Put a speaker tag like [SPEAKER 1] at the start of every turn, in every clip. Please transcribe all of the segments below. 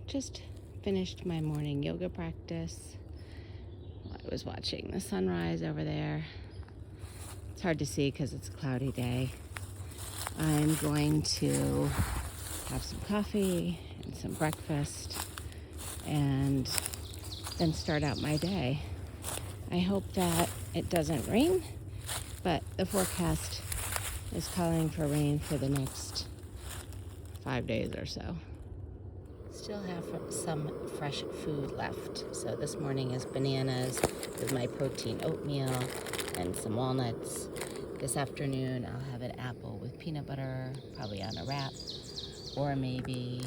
[SPEAKER 1] just finished my morning yoga practice. I was watching the sunrise over there. It's hard to see because it's a cloudy day. I'm going to have some coffee and some breakfast and then start out my day. I hope that it doesn't rain, but the forecast is calling for rain for the next 5 days or so. Still have some fresh food left. So this morning is bananas with my protein oatmeal and some walnuts. This afternoon I'll have an apple with peanut butter, probably on a wrap, or maybe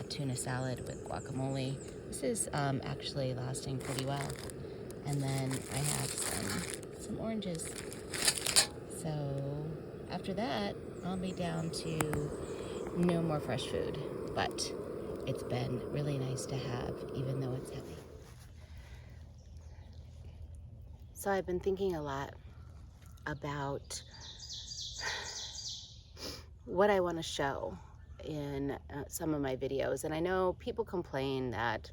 [SPEAKER 1] tuna salad with guacamole. This is actually lasting pretty well. And then I have some oranges. So after that, I'll be down to no more fresh food, but it's been really nice to have, even though it's heavy. So I've been thinking a lot about what I want to show in some of my videos. And I know people complain that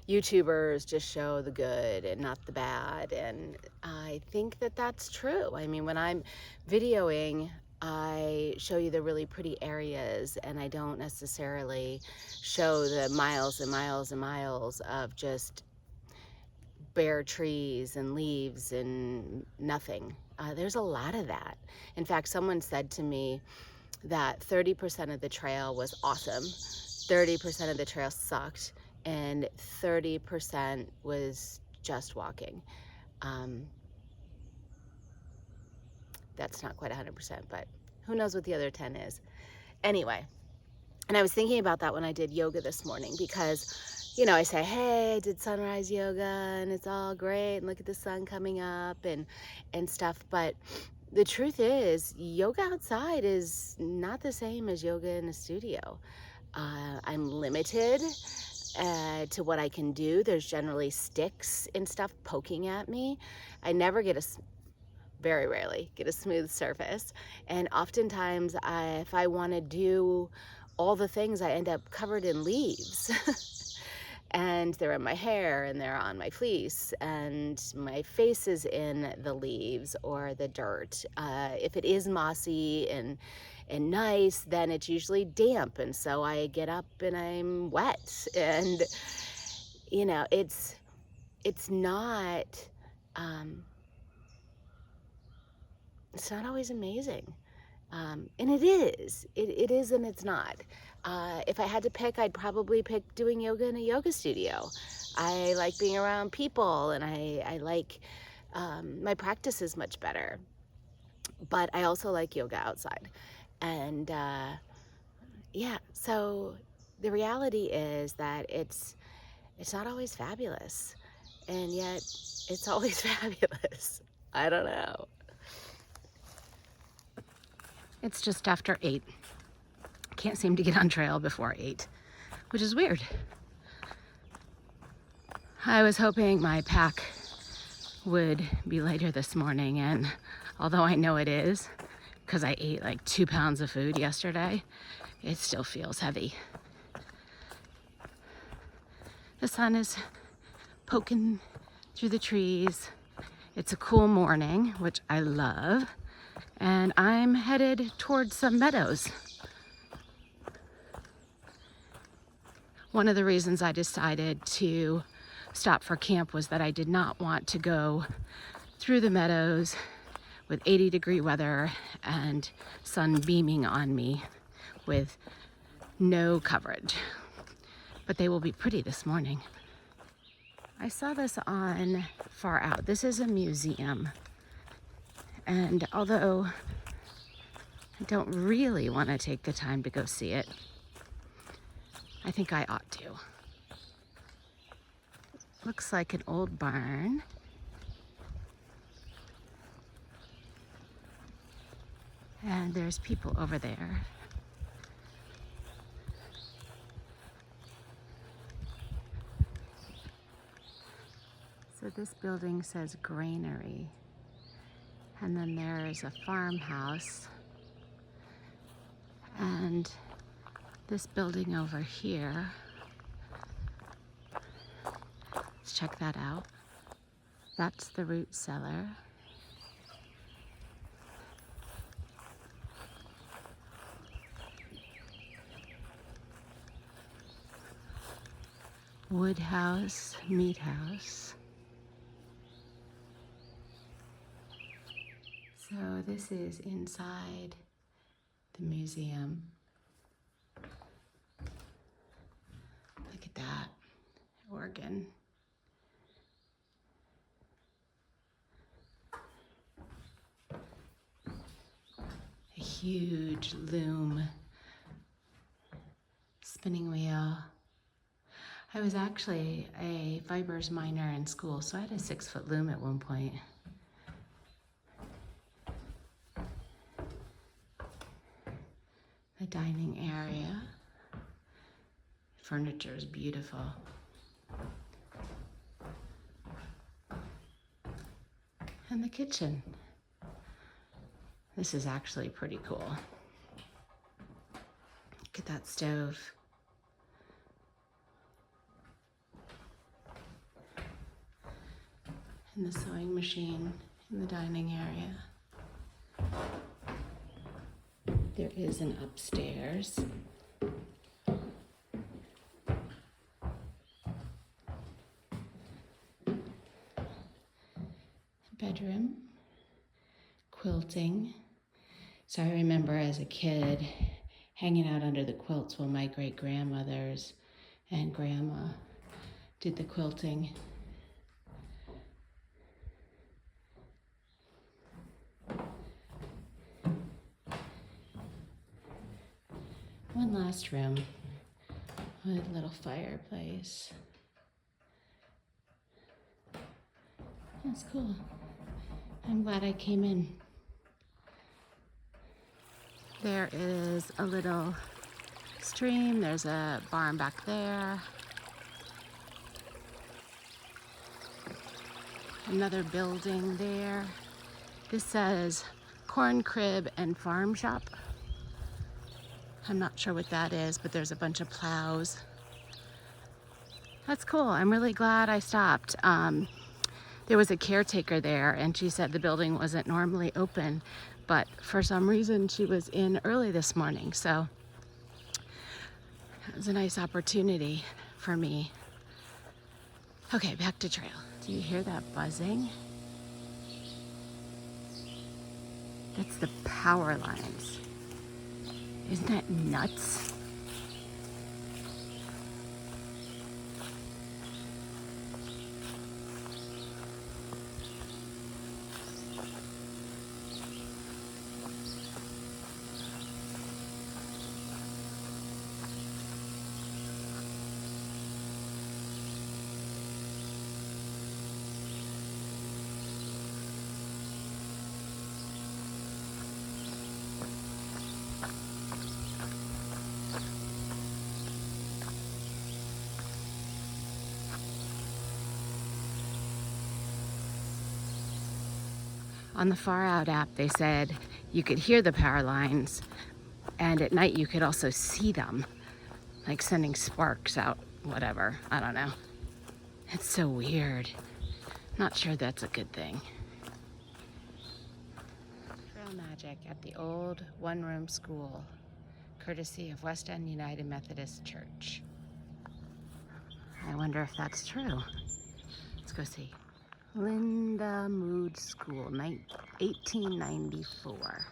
[SPEAKER 1] YouTubers just show the good and not the bad. And I think that that's true. I mean, when I'm videoing, I show you the really pretty areas, and I don't necessarily show the miles and miles and miles of just bare trees and leaves and nothing. There's a lot of that. In fact, someone said to me that 30% of the trail was awesome, 30% of the trail sucked, and 30% was just walking. That's not quite 100%, but who knows what the other 10 is. Anyway, and I was thinking about that when I did yoga this morning, because, you know, I say, hey, I did sunrise yoga and it's all great and look at the sun coming up and stuff. But the truth is, yoga outside is not the same as yoga in a studio. I'm limited to what I can do. There's generally sticks and stuff poking at me. I never get very rarely get a smooth surface. And oftentimes, if I want to do all the things, I end up covered in leaves. And they're in my hair, and they're on my fleece, and my face is in the leaves or the dirt. If it is mossy and nice, then it's usually damp, and so I get up and I'm wet. And you know, it's not it's not always amazing. And it is and it's not. If I had to pick, I'd probably pick doing yoga in a yoga studio. I like being around people, and I like, my practice is much better. But I also like yoga outside. And yeah, so the reality is that it's not always fabulous, and yet it's always fabulous. I don't know. It's just after 8. Can't seem to get on trail before 8, which is weird. I was hoping my pack would be lighter this morning, and although I know it is, because I ate like 2 pounds of food yesterday, it still feels heavy. The sun is poking through the trees. It's a cool morning, which I love. And I'm headed towards some meadows. One of the reasons I decided to stop for camp was that I did not want to go through the meadows with 80-degree weather and sun beaming on me with no coverage. But they will be pretty this morning. I saw this on Far Out. This is a museum. And although I don't really want to take the time to go see it, I think I ought to. Looks like an old barn. And there's people over there. So this building says granary. And then there's a farmhouse. And This building over here, let's check that out. That's the root cellar. Wood house, meat house. So this is inside the museum. Look at that organ. A huge loom, spinning wheel. I was actually a fibers minor in school, so I had a 6-foot loom at one point. The dining area. Furniture is beautiful. And the kitchen. This is actually pretty cool. Look at that stove. And the sewing machine in the dining area. There is an upstairs. Bedroom. Quilting. So I remember as a kid hanging out under the quilts while my great-grandmothers and grandma did the quilting. One last room with a little fireplace. That's cool. I'm glad I came in. There is a little stream. There's a barn back there. Another building there. This says corn crib and farm shop. I'm not sure what that is, but there's a bunch of plows. That's cool. I'm really glad I stopped. There was a caretaker there, and she said the building wasn't normally open, but for some reason she was in early this morning, so it was a nice opportunity for me. Okay, back to trail. Do you hear that buzzing? That's the power lines. Isn't that nuts? On the Far Out app, they said you could hear the power lines, and at night you could also see them, like sending sparks out, whatever, I don't know. It's so weird. Not sure that's a good thing. Trail magic at the old one-room school, courtesy of West End United Methodist Church. I wonder if that's true. Let's go see. Linda Mood School, 1894.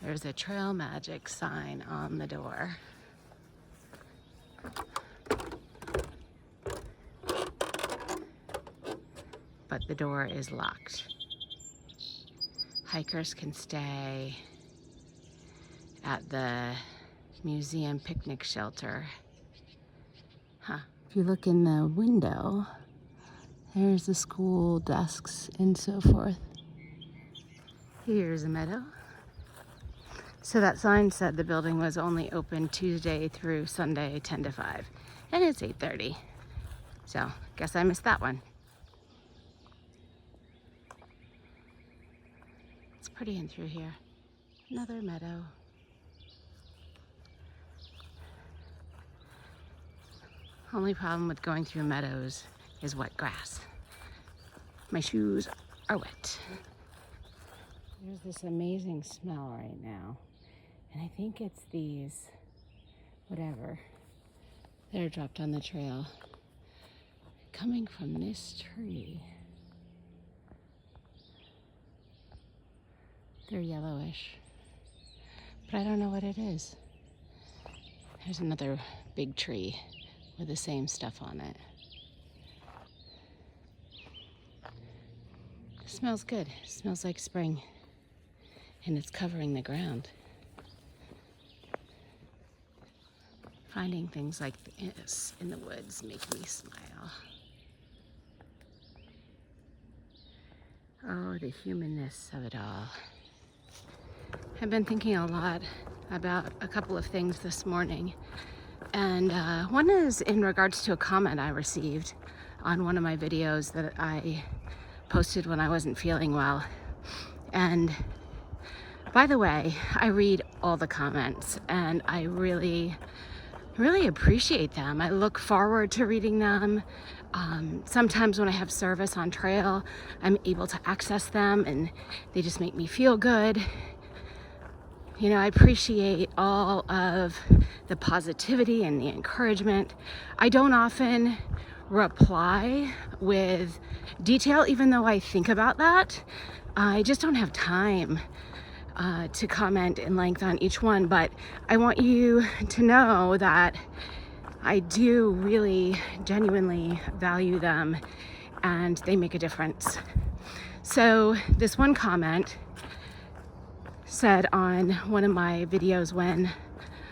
[SPEAKER 1] There's a trail magic sign on the door. But the door is locked. Hikers can stay at the museum picnic shelter. Huh. If you look in the window, there's the school desks and so forth. Here's a meadow. So that sign said the building was only open Tuesday through Sunday, 10 to 5. And it's 8:30. So, guess I missed that one. It's pretty in through here. Another meadow. Only problem with going through meadows is wet grass. My shoes are wet. There's this amazing smell right now. And I think it's these, whatever, that are dropped on the trail. Coming from this tree. They're yellowish. But I don't know what it is. There's another big tree with the same stuff on it. It smells good. It smells like spring. And it's covering the ground. Finding things like this in the woods make me smile. Oh, the humanness of it all. I've been thinking a lot about a couple of things this morning. And one is in regards to a comment I received on one of my videos that I posted when I wasn't feeling well. And by the way, I read all the comments and I really appreciate them. I look forward to reading them. Sometimes when I have service on trail, I'm able to access them and they just make me feel good. You know, I appreciate all of the positivity and the encouragement. I don't often reply with detail, even though I think about that. I just don't have time to comment in length on each one, but I want you to know that I do really genuinely value them and they make a difference. So this one comment said on one of my videos when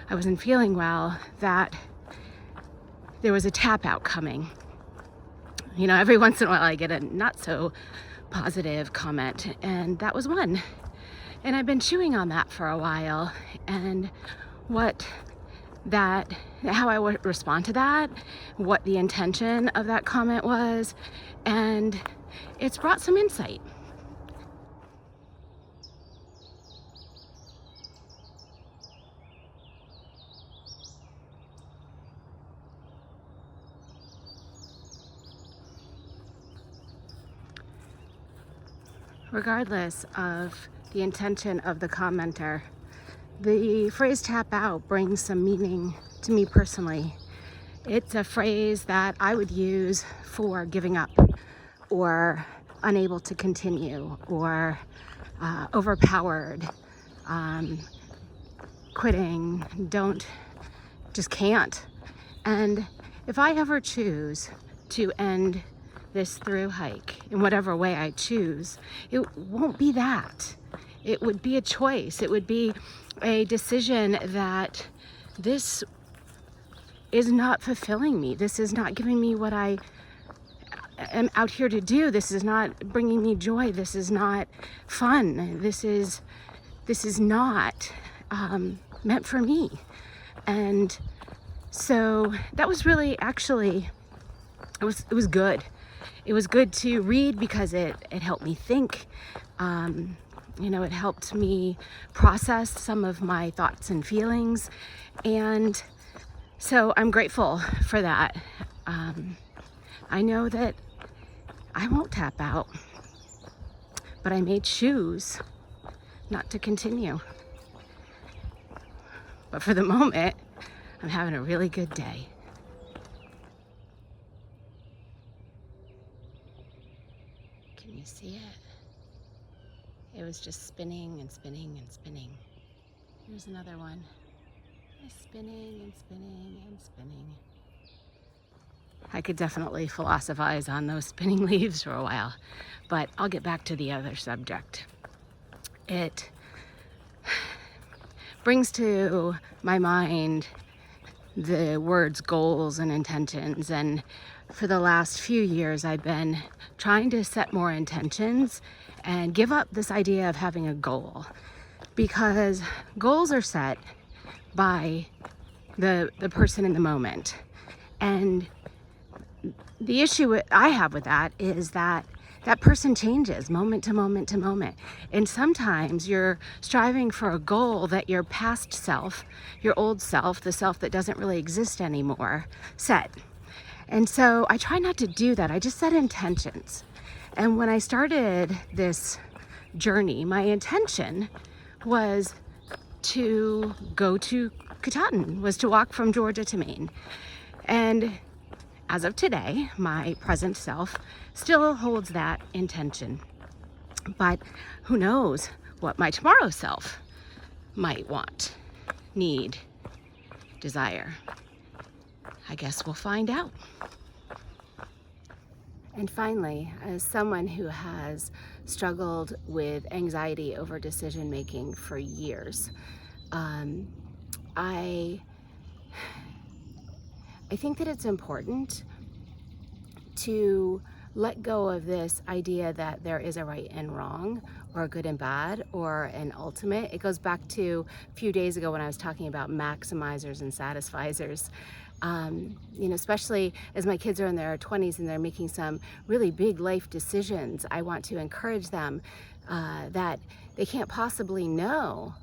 [SPEAKER 1] I wasn't feeling well that there was a tap out coming. You know, every once in a while I get a not so positive comment, and that was one. And I've been chewing on that for a while, and how I would respond to that, what the intention of that comment was, and it's brought some insight. Regardless of the intention of the commenter, the phrase tap out brings some meaning to me personally. It's a phrase that I would use for giving up or unable to continue or overpowered, quitting, just can't. And if I ever choose to end this through hike in whatever way I choose, it won't be that. It would be a choice. It would be a decision that this is not fulfilling me. This is not giving me what I am out here to do. This is not bringing me joy. This is not fun. This is not meant for me. And so that was really actually, it was good. It was good to read because it helped me think. You know, it helped me process some of my thoughts and feelings. And so I'm grateful for that. I know that I won't tap out, but I may choose not to continue. But for the moment, I'm having a really good day. Can you see it? It was just spinning and spinning and spinning. Here's another one. It's spinning and spinning and spinning. I could definitely philosophize on those spinning leaves for a while, but I'll get back to the other subject. It brings to my mind the words goals and intentions, and for the last few years I've been trying to set more intentions and give up this idea of having a goal, because goals are set by the person in the moment. And the issue I have with that is that that person changes moment to moment to moment. And sometimes you're striving for a goal that your past self, your old self, the self that doesn't really exist anymore, set. And so I try not to do that. I just set intentions. And when I started this journey, my intention was to go to Katahdin, was to walk from Georgia to Maine. And as of today, my present self still holds that intention. But who knows what my tomorrow self might want, need, desire. I guess we'll find out. And finally, as someone who has struggled with anxiety over decision making for years, I think that it's important to let go of this idea that there is a right and wrong, or a good and bad, or an ultimate. It goes back to a few days ago when I was talking about maximizers and satisficers. You know, especially as my kids are in their 20s and they're making some really big life decisions, I want to encourage them that they can't possibly know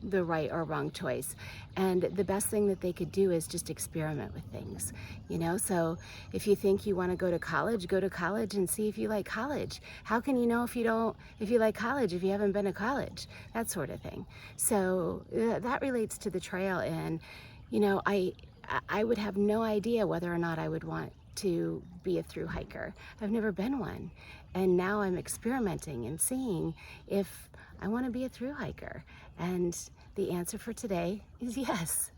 [SPEAKER 1] the right or wrong choice. And the best thing that they could do is just experiment with things, you know? So if you think you want to go to college and see if you like college. How can you know if you like college if you haven't been to college? That sort of thing. So that relates to the trail. And, you know, I would have no idea whether or not I would want to be a through hiker. I've never been one. And now I'm experimenting and seeing if I want to be a through hiker. And the answer for today is yes.